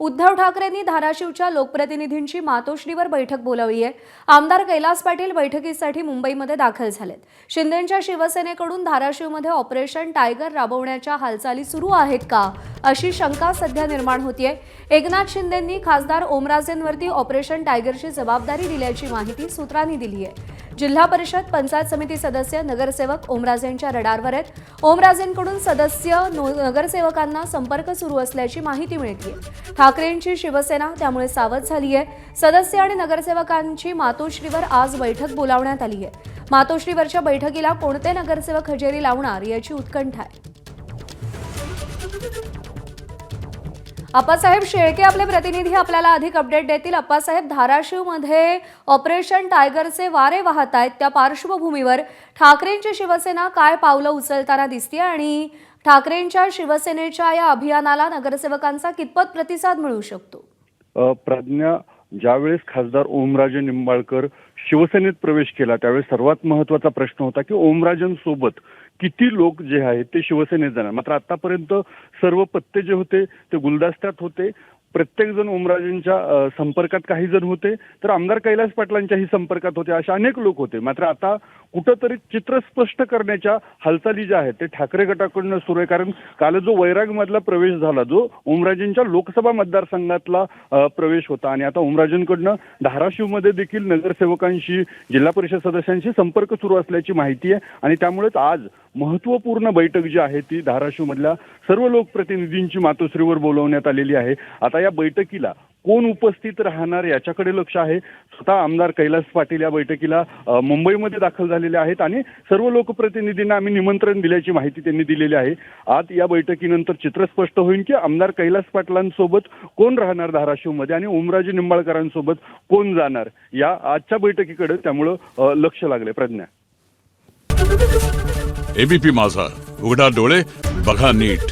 उद्धव ठाकरेंनी धाराशिवच्या लोकप्रतिनिधींची मातोश्रीवर बैठक बोलावली आहे। आमदार कैलास पाटील बैठकीसाठी मुंबईमध्ये दाखल झालेत। शिंदेंच्या शिवसेनेकडून धाराशिवमध्ये ऑपरेशन टायगर राबवण्याच्या हालचाली सुरू आहेत का अशी शंका सध्या निर्माण होतीये। एकनाथ शिंदेंनी खासदार ओमराजेंवरती ऑपरेशन टायगरची जबाबदारी दिल्याची माहिती सूत्रांनी दिली आहे। जिल्हा परिषद पंचायत समिती सदस्य नगरसेवक ओमराजेंच्या रडारवर आहेत। ओमराजेंकडून सदस्य नगरसेवकांना संपर्क सुरू असल्याची माहिती मिळते। ठाकरेंची शिवसेना त्यामुळे सावध झाली आहे। सदस्य आणि नगरसेवकांची मातोश्रीवर आज बैठक बोलावण्यात आली आहे। मातोश्रीवरच्या बैठकीला कोणते नगरसेवक हजेरी लावणार याची उत्कंठा आहे। अप्पासाहेब शेळके आपले प्रतिनिधी आपल्याला अधिक अपडेट देतील। अप्पासाहेब, धाराशिवमध्ये ऑपरेशन टायगरचे वारे वाहत आहेत, त्या पार्श्वभूमीवर ठाकरेंची शिवसेना काय पावलं उचलताना दिसते आणि ठाकरेंच्या शिवसेनेच्या या अभियानाला नगरसेवकांचा कितपत प्रतिसाद मिळू शकतो? प्रज्ञा, ज्यावेळेस खासदार ओमराजे निंबाळकर शिवसेनेत प्रवेश केला त्यावेळेस सर्वात महत्त्वाचा प्रश्न होता की ओमराजेंसोबत किती लोक जे आहेत ते शिवसेनेत जाणार। मात्र आतापर्यंत सर्व पत्ते जे होते ते गुलदस्त्यात होते। प्रत्येक जण ओमराजेंच्या संपर्कात काही जण होते, तर आमदार कैलास पाटलांच्याही संपर्कात होते, असे अनेक लोक होते। मात्र आता कुठंतरी चित्र स्पष्ट करण्याच्या हालचाली ज्या आहेत ते ठाकरे गटाकडून सुरू आहे। कारण काल जो वैरागमधला प्रवेश झाला, जो ओमराजेंच्या लोकसभा मतदारसंघातला प्रवेश होता, आणि आता ओमराजेंकडनं धाराशिवमध्ये देखील नगरसेवकांशी, जिल्हा परिषद सदस्यांशी संपर्क सुरू असल्याची माहिती आहे। आणि त्यामुळेच आज महत्त्वपूर्ण बैठक जी आहे ती धाराशिवमधल्या सर्व लोकप्रतिनिधींची मातोश्रीवर बोलवण्यात आलेली आहे। आता या बैठकीला कोण उपस्थित राहणार याच्याकडे लक्ष आहे। स्वतः आमदार कैलास पाटील या बैठकीला मुंबईमध्ये दाखल झालेले आहेत आणि सर्व लोकप्रतिनिधींना आम्ही निमंत्रण दिल्याची माहिती त्यांनी दिलेली आहे। आज या बैठकीनंतर चित्र स्पष्ट होईल की आमदार कैलास पाटलांसोबत कोण राहणार धाराशिवमध्ये आणि ओमराजे निंबाळकरांसोबत कोण जाणार, या आजच्या बैठकीकडे त्यामुळं लक्ष लागले। प्रज्ञा, एबीपी माझा, उघडा डोळे बघा नीट।